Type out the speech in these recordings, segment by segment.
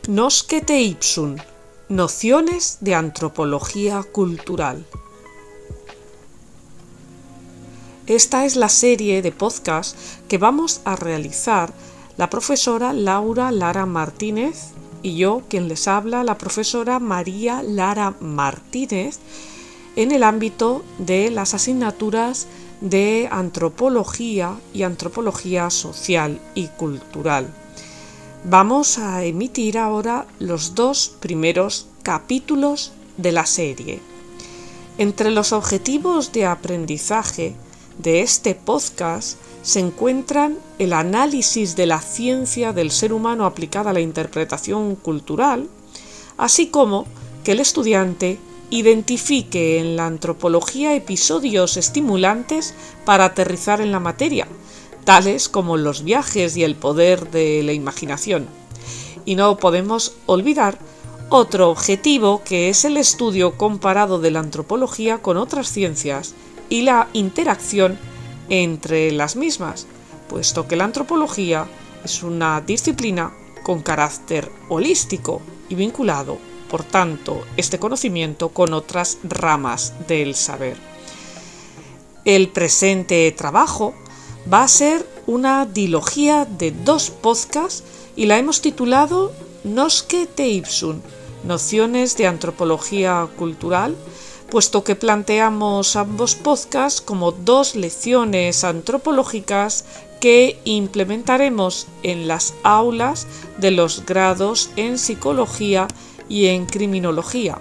Noscete ipsum, nociones de antropología cultural. Esta es la serie de podcast que vamos a realizar la profesora Laura Lara Martínez y yo, quien les habla, la profesora María Lara Martínez, en el ámbito de las asignaturas de antropología y antropología social y cultural. Vamos a emitir ahora los dos primeros capítulos de la serie. Entre los objetivos de aprendizaje de este podcast se encuentran el análisis de la ciencia del ser humano aplicada a la interpretación cultural, así como que el estudiante identifique en la antropología episodios estimulantes para aterrizar en la materia, tales como los viajes y el poder de la imaginación. Y no podemos olvidar otro objetivo, que es el estudio comparado de la antropología con otras ciencias y la interacción entre las mismas, puesto que la antropología es una disciplina con carácter holístico y vinculado, por tanto, este conocimiento con otras ramas del saber. El presente trabajo va a ser una dilogía de dos podcasts y la hemos titulado Noscete ipsum, nociones de antropología cultural, puesto que planteamos ambos podcasts como dos lecciones antropológicas que implementaremos en las aulas de los grados en psicología y en criminología.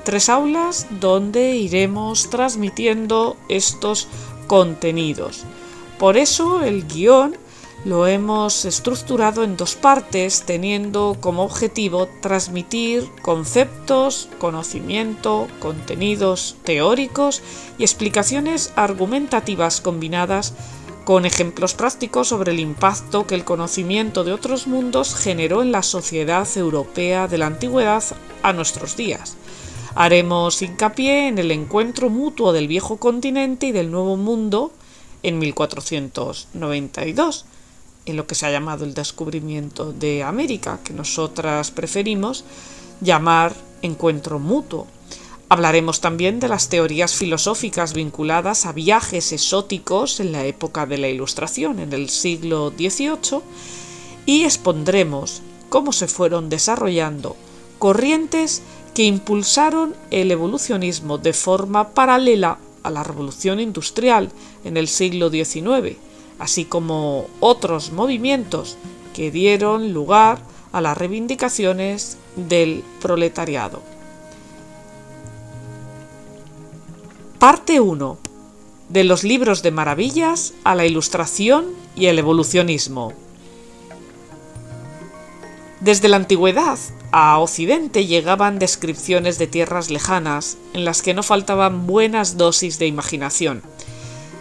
3 aulas donde iremos transmitiendo estos contenidos. Por eso el guión lo hemos estructurado en 2 partes, teniendo como objetivo transmitir conceptos, conocimiento, contenidos teóricos y explicaciones argumentativas combinadas con ejemplos prácticos sobre el impacto que el conocimiento de otros mundos generó en la sociedad europea de la antigüedad a nuestros días. Haremos hincapié en el encuentro mutuo del viejo continente y del nuevo mundo en 1492, en lo que se ha llamado el descubrimiento de América, que nosotras preferimos llamar encuentro mutuo. Hablaremos también de las teorías filosóficas vinculadas a viajes exóticos en la época de la Ilustración, en el siglo XVIII, y expondremos cómo se fueron desarrollando corrientes que impulsaron el evolucionismo de forma paralela a la Revolución Industrial en el siglo XIX, así como otros movimientos que dieron lugar a las reivindicaciones del proletariado. Parte 1. De los libros de maravillas a la Ilustración y el evolucionismo. Desde la antigüedad a Occidente llegaban descripciones de tierras lejanas en las que no faltaban buenas dosis de imaginación.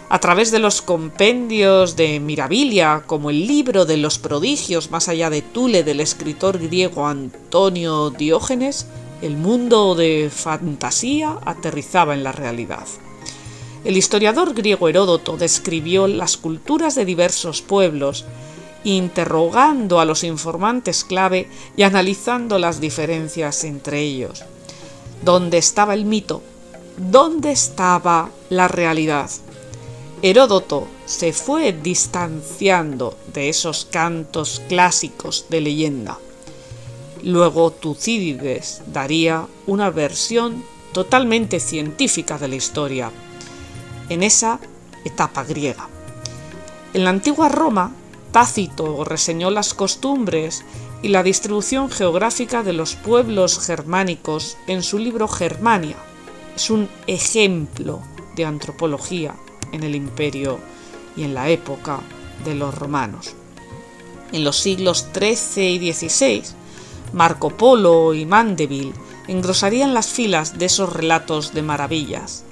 A través de los compendios de Mirabilia, como el libro de los prodigios más allá de Thule del escritor griego Antonio Diógenes, el mundo de fantasía aterrizaba en la realidad. El historiador griego Heródoto describió las culturas de diversos pueblos, interrogando a los informantes clave y analizando las diferencias entre ellos. ¿Dónde estaba el mito? ¿Dónde estaba la realidad? Heródoto se fue distanciando de esos cantos clásicos de leyenda. Luego Tucídides daría una versión totalmente científica de la historia, en esa etapa griega. En la antigua Roma, Tácito reseñó las costumbres y la distribución geográfica de los pueblos germánicos en su libro Germania. Es un ejemplo de antropología en el imperio y en la época de los romanos. En los siglos XIII y XVI, Marco Polo y Mandeville engrosarían las filas de esos relatos de maravillas.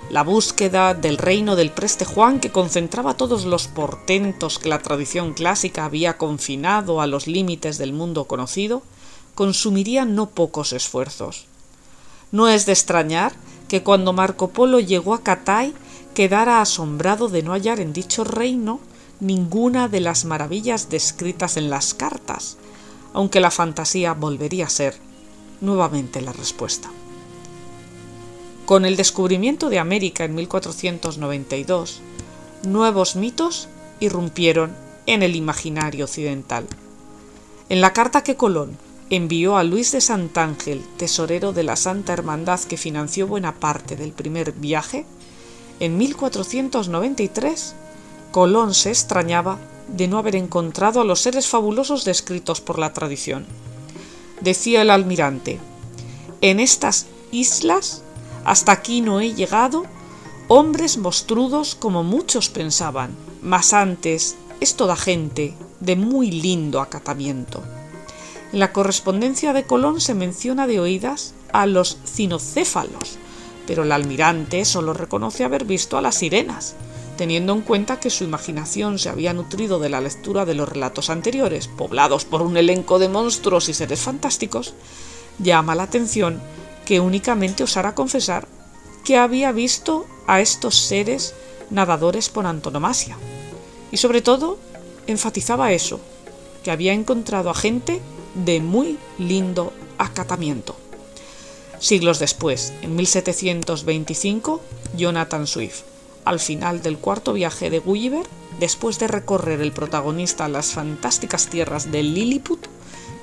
La búsqueda del reino del preste Juan, que concentraba todos los portentos que la tradición clásica había confinado a los límites del mundo conocido, consumiría no pocos esfuerzos. No es de extrañar que cuando Marco Polo llegó a Catay quedara asombrado de no hallar en dicho reino ninguna de las maravillas descritas en las cartas, aunque la fantasía volvería a ser nuevamente la respuesta. Con el descubrimiento de América en 1492, nuevos mitos irrumpieron en el imaginario occidental. En la carta que Colón envió a Luis de Santángel, tesorero de la Santa Hermandad que financió buena parte del primer viaje, en 1493, Colón se extrañaba de no haber encontrado a los seres fabulosos descritos por la tradición. Decía el almirante: «En estas islas, hasta aquí no he llegado, hombres mostrudos como muchos pensaban, mas antes es toda gente de muy lindo acatamiento». En la correspondencia de Colón se menciona de oídas a los cinocéfalos, pero el almirante solo reconoce haber visto a las sirenas. Teniendo en cuenta que su imaginación se había nutrido de la lectura de los relatos anteriores, poblados por un elenco de monstruos y seres fantásticos, llama la atención que únicamente osara confesar que había visto a estos seres nadadores por antonomasia. Y sobre todo, enfatizaba eso, que había encontrado a gente de muy lindo acatamiento. Siglos después, en 1725, Jonathan Swift, al final del cuarto viaje de Gulliver, después de recorrer el protagonista las fantásticas tierras de Lilliput,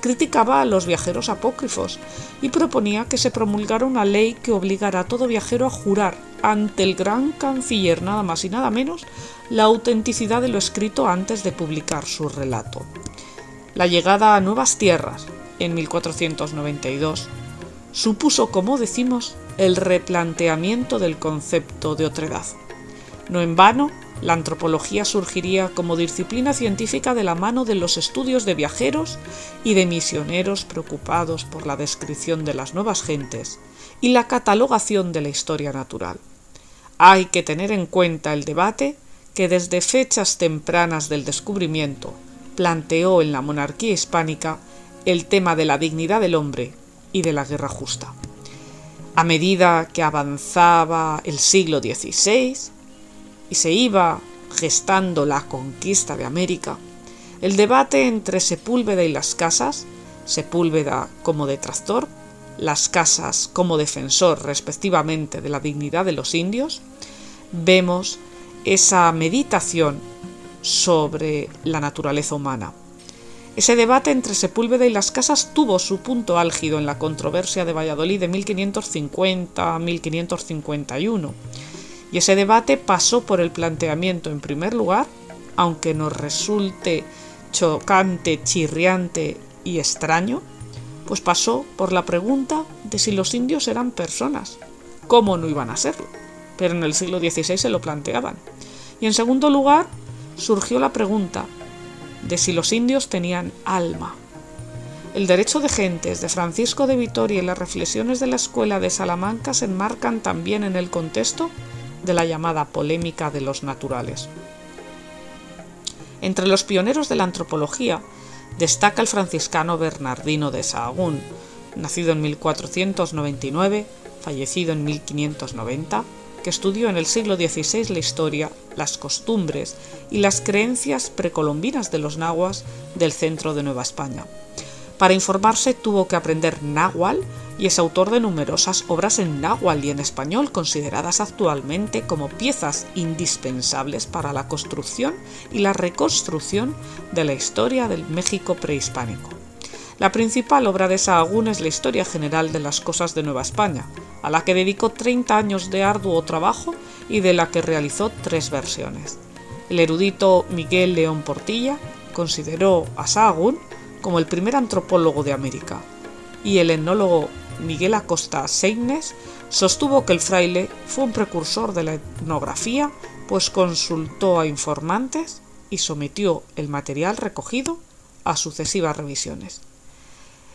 criticaba a los viajeros apócrifos y proponía que se promulgara una ley que obligara a todo viajero a jurar ante el gran canciller nada más y nada menos la autenticidad de lo escrito antes de publicar su relato. La llegada a nuevas tierras, en 1492, supuso, como decimos, el replanteamiento del concepto de otredad. No en vano, la antropología surgiría como disciplina científica de la mano de los estudios de viajeros y de misioneros preocupados por la descripción de las nuevas gentes y la catalogación de la historia natural. Hay que tener en cuenta el debate que desde fechas tempranas del descubrimiento planteó en la monarquía hispánica el tema de la dignidad del hombre y de la guerra justa. A medida que avanzaba el siglo XVI y se iba gestando la conquista de América, el debate entre Sepúlveda y las Casas, Sepúlveda como detractor, las Casas como defensor respectivamente de la dignidad de los indios, vemos esa meditación sobre la naturaleza humana. Ese debate entre Sepúlveda y las Casas tuvo su punto álgido en la controversia de Valladolid de 1550 a 1551, y ese debate pasó por el planteamiento, en primer lugar, aunque nos resulte chocante, chirriante y extraño, pues pasó por la pregunta de si los indios eran personas. ¿Cómo no iban a serlo? Pero en el siglo XVI se lo planteaban. Y en segundo lugar, surgió la pregunta de si los indios tenían alma. El derecho de gentes de Francisco de Vitoria y las reflexiones de la Escuela de Salamanca se enmarcan también en el contexto de la llamada polémica de los naturales. Entre los pioneros de la antropología destaca el franciscano Bernardino de Sahagún, nacido en 1499, fallecido en 1590, que estudió en el siglo XVI la historia, las costumbres y las creencias precolombinas de los nahuas del centro de Nueva España. Para informarse tuvo que aprender náhuatl y es autor de numerosas obras en náhuatl y en español, consideradas actualmente como piezas indispensables para la construcción y la reconstrucción de la historia del México prehispánico. La principal obra de Sahagún es la Historia General de las Cosas de Nueva España, a la que dedicó 30 años de arduo trabajo y de la que realizó 3 versiones. El erudito Miguel León Portilla consideró a Sahagún como el primer antropólogo de América, y el etnólogo Miguel Acosta Seignes sostuvo que el fraile fue un precursor de la etnografía, pues consultó a informantes y sometió el material recogido a sucesivas revisiones.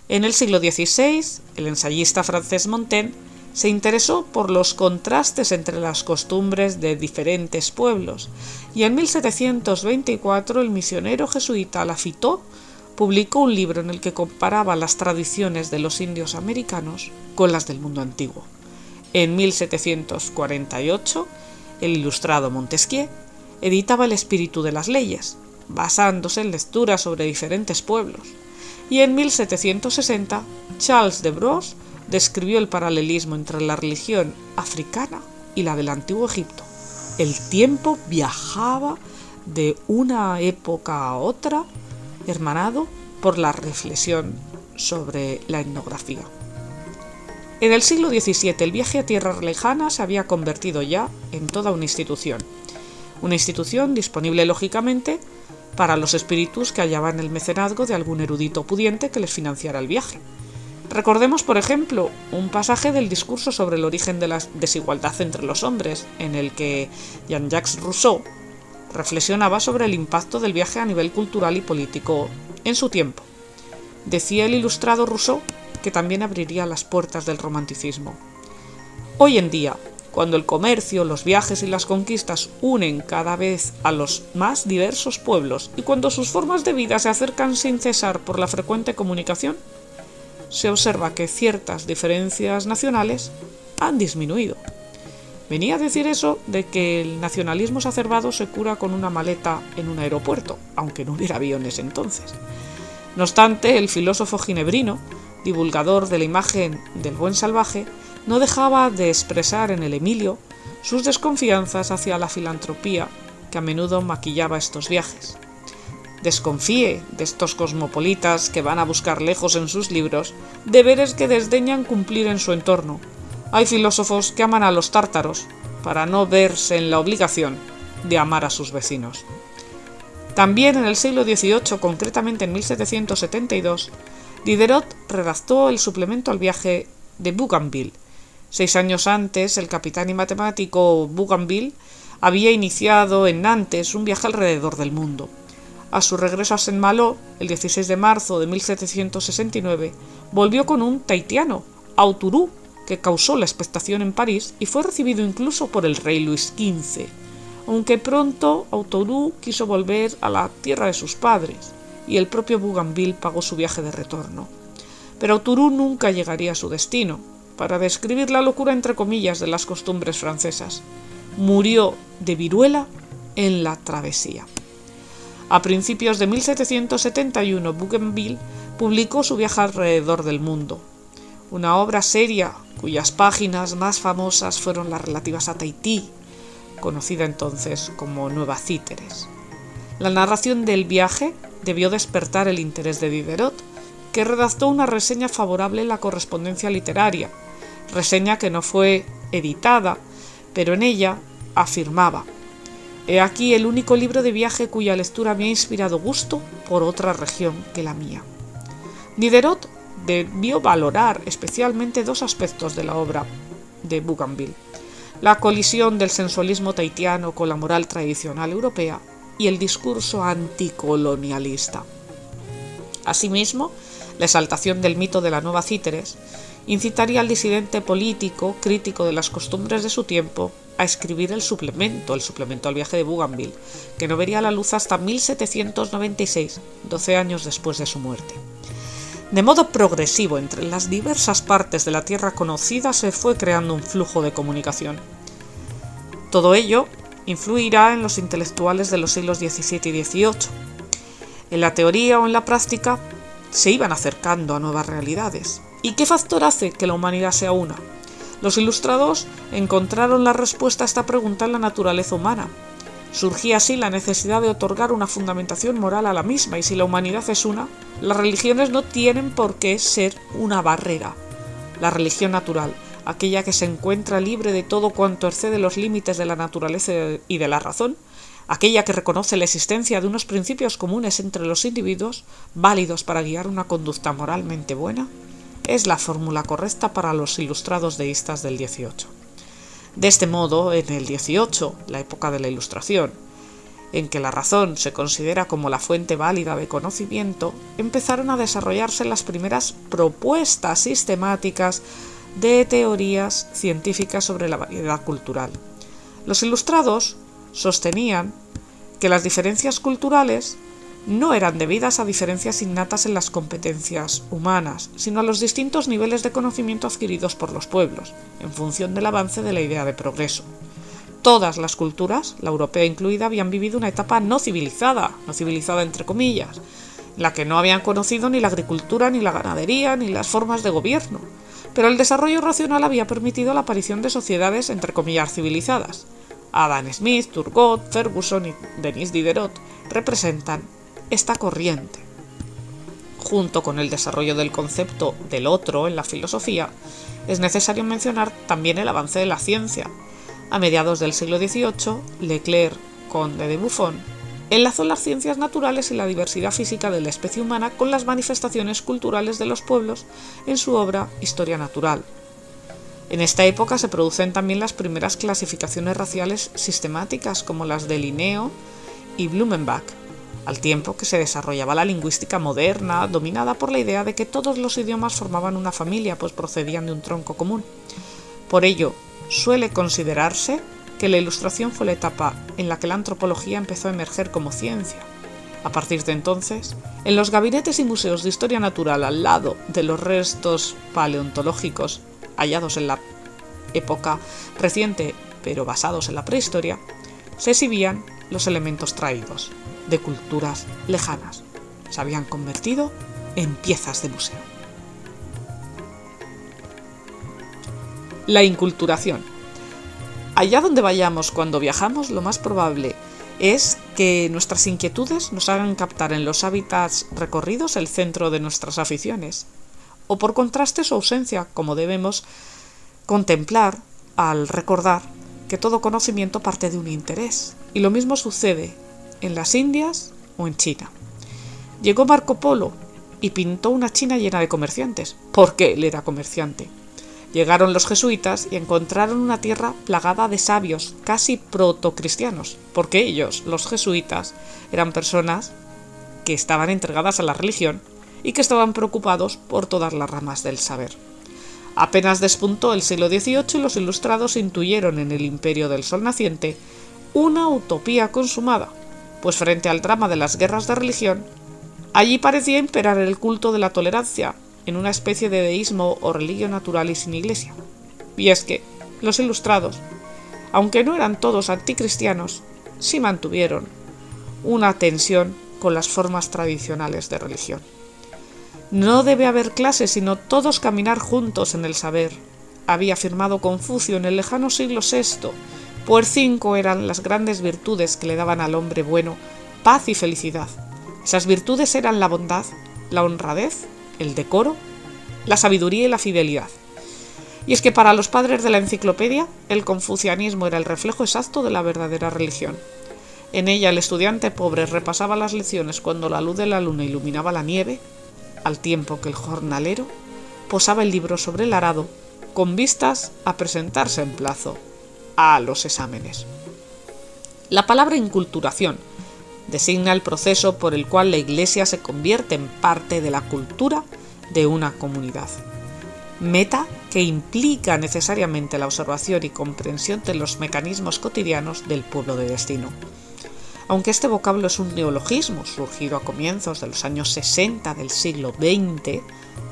En el siglo XVI, el ensayista francés Montaigne se interesó por los contrastes entre las costumbres de diferentes pueblos, y en 1724 el misionero jesuita Lafitau publicó un libro en el que comparaba las tradiciones de los indios americanos con las del mundo antiguo. En 1748, el ilustrado Montesquieu editaba El espíritu de las leyes, basándose en lecturas sobre diferentes pueblos. y en 1760 Charles de Bros describió el paralelismo entre la religión africana y la del antiguo Egipto. El tiempo viajaba de una época a otra, hermanado por la reflexión sobre la etnografía. En el siglo XVII el viaje a tierras lejanas se había convertido ya en toda una institución disponible lógicamente para los espíritus que hallaban el mecenazgo de algún erudito pudiente que les financiara el viaje. Recordemos, por ejemplo, un pasaje del discurso sobre el origen de la desigualdad entre los hombres, en el que Jean-Jacques Rousseau reflexionaba sobre el impacto del viaje a nivel cultural y político en su tiempo. Decía el ilustrado Rousseau que también abriría las puertas del romanticismo. Hoy en día, cuando el comercio, los viajes y las conquistas unen cada vez a los más diversos pueblos y cuando sus formas de vida se acercan sin cesar por la frecuente comunicación, se observa que ciertas diferencias nacionales han disminuido. Venía a decir eso de que el nacionalismo exacerbado se cura con una maleta en un aeropuerto, aunque no hubiera aviones entonces. No obstante, el filósofo ginebrino, divulgador de la imagen del buen salvaje, no dejaba de expresar en el Emilio sus desconfianzas hacia la filantropía que a menudo maquillaba estos viajes. Desconfíe de estos cosmopolitas que van a buscar lejos en sus libros deberes que desdeñan cumplir en su entorno. Hay filósofos que aman a los tártaros para no verse en la obligación de amar a sus vecinos. También en el siglo XVIII, concretamente en 1772, Diderot redactó el suplemento al viaje de Bougainville. 6 años antes, el capitán y matemático Bougainville había iniciado en Nantes un viaje alrededor del mundo. A su regreso a Saint-Malo, el 16 de marzo de 1769, volvió con un tahitiano, Autourou, que causó la expectación en París y fue recibido incluso por el rey Luis XV, aunque pronto Autourou quiso volver a la tierra de sus padres, y el propio Bougainville pagó su viaje de retorno. Pero Autourou nunca llegaría a su destino, para describir la locura entre comillas de las costumbres francesas. Murió de viruela en la travesía. A principios de 1771, Bougainville publicó su viaje alrededor del mundo, una obra seria cuyas páginas más famosas fueron las relativas a Tahití, conocida entonces como Nueva Cíteres. La narración del viaje debió despertar el interés de Diderot, que redactó una reseña favorable en la correspondencia literaria, reseña que no fue editada, pero en ella afirmaba: «He aquí el único libro de viaje cuya lectura me ha inspirado gusto por otra región que la mía». Diderot debió valorar especialmente 2 aspectos de la obra de Bougainville: la colisión del sensualismo tahitiano con la moral tradicional europea y el discurso anticolonialista. Asimismo, la exaltación del mito de la Nueva Cíteres incitaría al disidente político, crítico de las costumbres de su tiempo, a escribir el suplemento al viaje de Bougainville, que no vería la luz hasta 1796, 12 años después de su muerte. De modo progresivo, entre las diversas partes de la tierra conocida se fue creando un flujo de comunicación. Todo ello influirá en los intelectuales de los siglos XVII y XVIII. En la teoría o en la práctica se iban acercando a nuevas realidades. ¿Y qué factor hace que la humanidad sea una? Los ilustrados encontraron la respuesta a esta pregunta en la naturaleza humana. Surgía así la necesidad de otorgar una fundamentación moral a la misma, y si la humanidad es una, las religiones no tienen por qué ser una barrera. La religión natural, aquella que se encuentra libre de todo cuanto excede los límites de la naturaleza y de la razón, aquella que reconoce la existencia de unos principios comunes entre los individuos, válidos para guiar una conducta moralmente buena, es la fórmula correcta para los ilustrados deístas del XVIII. De este modo, en el XVIII, la época de la Ilustración, en que la razón se considera como la fuente válida de conocimiento, empezaron a desarrollarse las primeras propuestas sistemáticas de teorías científicas sobre la variedad cultural. Los ilustrados sostenían que las diferencias culturales no eran debidas a diferencias innatas en las competencias humanas, sino a los distintos niveles de conocimiento adquiridos por los pueblos, en función del avance de la idea de progreso. Todas las culturas, la europea incluida, habían vivido una etapa no civilizada entre comillas, la que no habían conocido ni la agricultura, ni la ganadería, ni las formas de gobierno, pero el desarrollo racional había permitido la aparición de sociedades entre comillas civilizadas. Adam Smith, Turgot, Ferguson y Denis Diderot representan esta corriente. Junto con el desarrollo del concepto del otro en la filosofía, es necesario mencionar también el avance de la ciencia. A mediados del siglo XVIII, Leclerc, conde de Buffon, enlazó las ciencias naturales y la diversidad física de la especie humana con las manifestaciones culturales de los pueblos en su obra Historia Natural. En esta época se producen también las primeras clasificaciones raciales sistemáticas como las de Linneo y Blumenbach, al tiempo que se desarrollaba la lingüística moderna, dominada por la idea de que todos los idiomas formaban una familia, pues procedían de un tronco común. Por ello, suele considerarse que la Ilustración fue la etapa en la que la antropología empezó a emerger como ciencia. A partir de entonces, en los gabinetes y museos de historia natural al lado de los restos paleontológicos hallados en la época reciente, pero basados en la prehistoria, se exhibían los elementos traídos de culturas lejanas. Se habían convertido en piezas de museo. La inculturación. Allá donde vayamos cuando viajamos, lo más probable es que nuestras inquietudes nos hagan captar en los hábitats recorridos el centro de nuestras aficiones, o por contraste su ausencia, como debemos contemplar al recordar que todo conocimiento parte de un interés, y lo mismo sucede en las Indias o en China. Llegó Marco Polo y pintó una China llena de comerciantes, porque él era comerciante. Llegaron los jesuitas y encontraron una tierra plagada de sabios, casi protocristianos, porque ellos, los jesuitas, eran personas que estaban entregadas a la religión y que estaban preocupados por todas las ramas del saber. Apenas despuntó el siglo XVIII y los ilustrados intuyeron en el imperio del sol naciente una utopía consumada, pues frente al drama de las guerras de religión, allí parecía imperar el culto de la tolerancia, en una especie de deísmo o religión natural y sin iglesia. Y es que los ilustrados, aunque no eran todos anticristianos, sí mantuvieron una tensión con las formas tradicionales de religión. No debe haber clases, sino todos caminar juntos en el saber, había afirmado Confucio en el lejano siglo VI, pues 5 eran las grandes virtudes que le daban al hombre bueno paz y felicidad. Esas virtudes eran la bondad, la honradez, el decoro, la sabiduría y la fidelidad. Y es que para los padres de la enciclopedia, el confucianismo era el reflejo exacto de la verdadera religión. En ella el estudiante pobre repasaba las lecciones cuando la luz de la luna iluminaba la nieve, al tiempo que el jornalero posaba el libro sobre el arado, con vistas a presentarse en plazo a los exámenes. La palabra inculturación designa el proceso por el cual la Iglesia se convierte en parte de la cultura de una comunidad. Meta que implica necesariamente la observación y comprensión de los mecanismos cotidianos del pueblo de destino. Aunque este vocablo es un neologismo surgido a comienzos de los años 60 del siglo XX,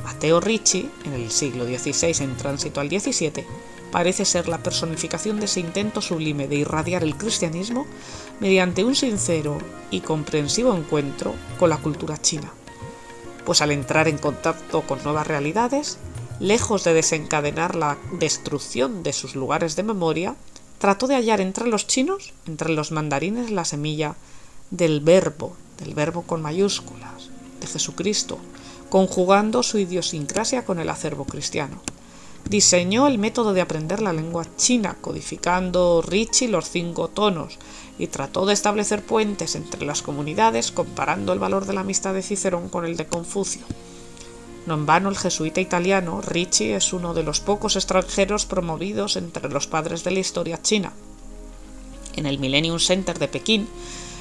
Matteo Ricci, en el siglo XVI en tránsito al XVII, parece ser la personificación de ese intento sublime de irradiar el cristianismo mediante un sincero y comprensivo encuentro con la cultura china. Pues al entrar en contacto con nuevas realidades, lejos de desencadenar la destrucción de sus lugares de memoria, trató de hallar entre los chinos, entre los mandarines, la semilla del verbo con mayúsculas, de Jesucristo, conjugando su idiosincrasia con el acervo cristiano. Diseñó el método de aprender la lengua china, codificando Ricci los 5 tonos, y trató de establecer puentes entre las comunidades, comparando el valor de la amistad de Cicerón con el de Confucio. No en vano, el jesuita italiano Ricci es uno de los pocos extranjeros promovidos entre los padres de la historia china. En el Millennium Center de Pekín,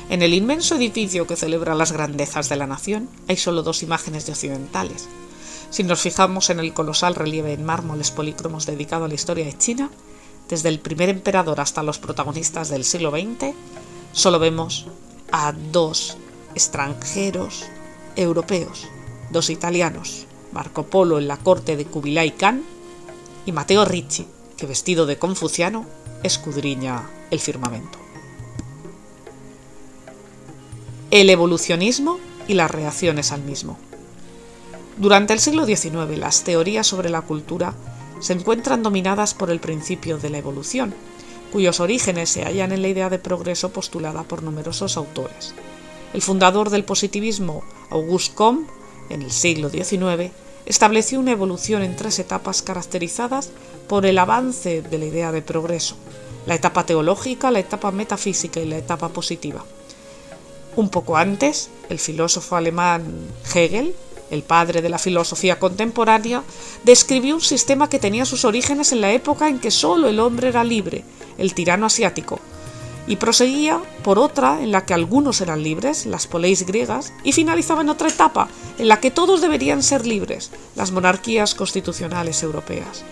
en el inmenso edificio que celebra las grandezas de la nación, hay solo 2 imágenes de occidentales. Si nos fijamos en el colosal relieve en mármoles polícromos dedicado a la historia de China, desde el primer emperador hasta los protagonistas del siglo XX, solo vemos a 2 extranjeros europeos, 2 italianos, Marco Polo en la corte de Kubilai Khan y Matteo Ricci, que vestido de confuciano escudriña el firmamento. El evolucionismo y las reacciones al mismo. Durante el siglo XIX, las teorías sobre la cultura se encuentran dominadas por el principio de la evolución, cuyos orígenes se hallan en la idea de progreso postulada por numerosos autores. El fundador del positivismo, Auguste Comte, en el siglo XIX, estableció una evolución en 3 etapas caracterizadas por el avance de la idea de progreso: la etapa teológica, la etapa metafísica y la etapa positiva. Un poco antes, el filósofo alemán Hegel, el padre de la filosofía contemporánea, describió un sistema que tenía sus orígenes en la época en que solo el hombre era libre, el tirano asiático, y proseguía por otra en la que algunos eran libres, las poleis griegas, y finalizaba en otra etapa en la que todos deberían ser libres, las monarquías constitucionales europeas.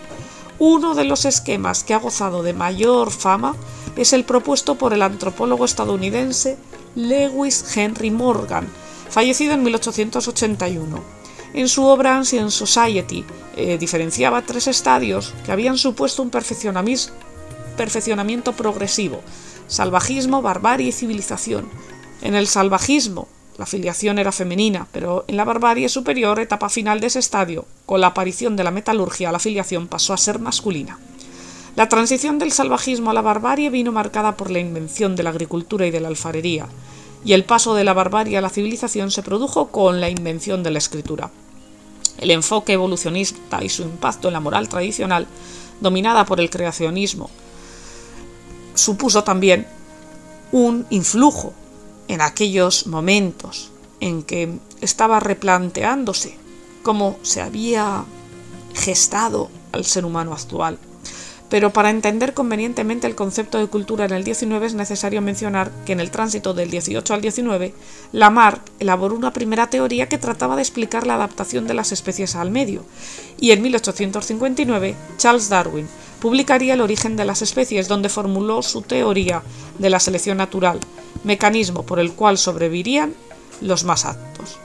Uno de los esquemas que ha gozado de mayor fama es el propuesto por el antropólogo estadounidense Lewis Henry Morgan, fallecido en 1881. En su obra Ancient Society diferenciaba 3 estadios que habían supuesto un perfeccionamiento progresivo: salvajismo, barbarie y civilización. En el salvajismo, la filiación era femenina, pero en la barbarie superior, etapa final de ese estadio, con la aparición de la metalurgia, la filiación pasó a ser masculina. La transición del salvajismo a la barbarie vino marcada por la invención de la agricultura y de la alfarería, y el paso de la barbarie a la civilización se produjo con la invención de la escritura. El enfoque evolucionista y su impacto en la moral tradicional, dominada por el creacionismo, supuso también un influjo en aquellos momentos en que estaba replanteándose cómo se había gestado al ser humano actual. Pero para entender convenientemente el concepto de cultura en el XIX es necesario mencionar que en el tránsito del XVIII al XIX, Lamarck elaboró una primera teoría que trataba de explicar la adaptación de las especies al medio, y en 1859 Charles Darwin publicaría El origen de las especies, donde formuló su teoría de la selección natural, mecanismo por el cual sobrevivirían los más aptos.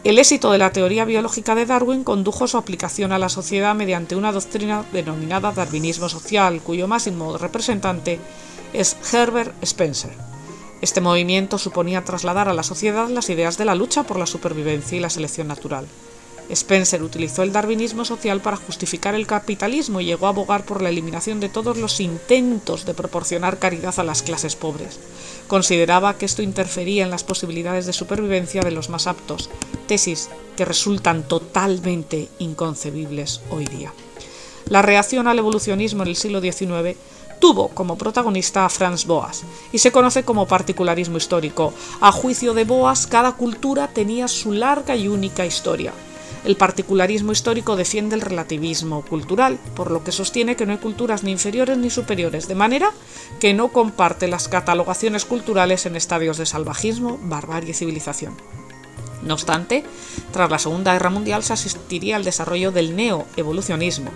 El éxito de la teoría biológica de Darwin condujo a su aplicación a la sociedad mediante una doctrina denominada darwinismo social, cuyo máximo representante es Herbert Spencer. Este movimiento suponía trasladar a la sociedad las ideas de la lucha por la supervivencia y la selección natural. Spencer utilizó el darwinismo social para justificar el capitalismo y llegó a abogar por la eliminación de todos los intentos de proporcionar caridad a las clases pobres. Consideraba que esto interfería en las posibilidades de supervivencia de los más aptos, tesis que resultan totalmente inconcebibles hoy día. La reacción al evolucionismo en el siglo XIX tuvo como protagonista a Franz Boas y se conoce como particularismo histórico. A juicio de Boas, cada cultura tenía su larga y única historia. El particularismo histórico defiende el relativismo cultural, por lo que sostiene que no hay culturas ni inferiores ni superiores, de manera que no comparte las catalogaciones culturales en estadios de salvajismo, barbarie y civilización. No obstante, tras la Segunda Guerra Mundial se asistiría al desarrollo del neoevolucionismo.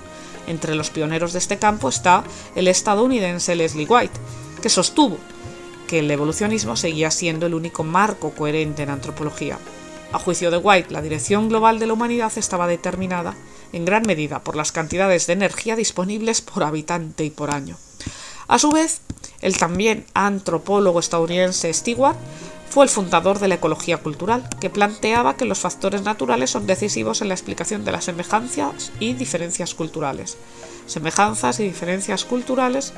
Entre los pioneros de este campo está el estadounidense Leslie White, que sostuvo que el evolucionismo seguía siendo el único marco coherente en antropología. A juicio de White, la dirección global de la humanidad estaba determinada en gran medida por las cantidades de energía disponibles por habitante y por año. A su vez, el también antropólogo estadounidense Stewart fue el fundador de la ecología cultural, que planteaba que los factores naturales son decisivos en la explicación de las semejanzas y diferencias culturales. Semejanzas y diferencias culturales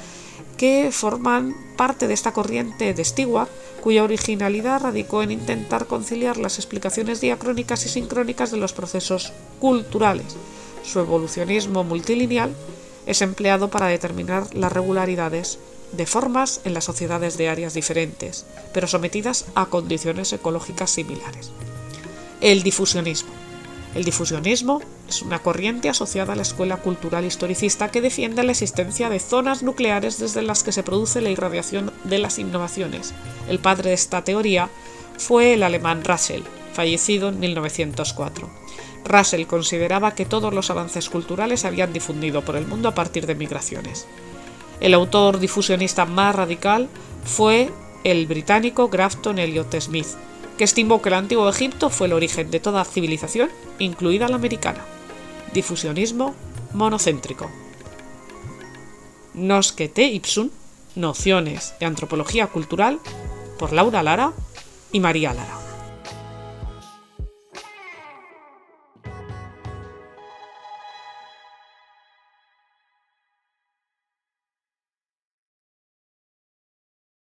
que forman parte de esta corriente de Stewart, cuya originalidad radicó en intentar conciliar las explicaciones diacrónicas y sincrónicas de los procesos culturales. Su evolucionismo multilineal es empleado para determinar las regularidades de formas en las sociedades de áreas diferentes, pero sometidas a condiciones ecológicas similares. El difusionismo. El difusionismo es una corriente asociada a la escuela cultural historicista que defiende la existencia de zonas nucleares desde las que se produce la irradiación de las innovaciones. El padre de esta teoría fue el alemán Russell, fallecido en 1904. Russell consideraba que todos los avances culturales se habían difundido por el mundo a partir de migraciones. El autor difusionista más radical fue el británico Grafton Elliot Smith, que estimó que el antiguo Egipto fue el origen de toda civilización, incluida la americana. Difusionismo monocéntrico. Nosce te ipsum, nociones de antropología cultural, por Laura Lara y María Lara.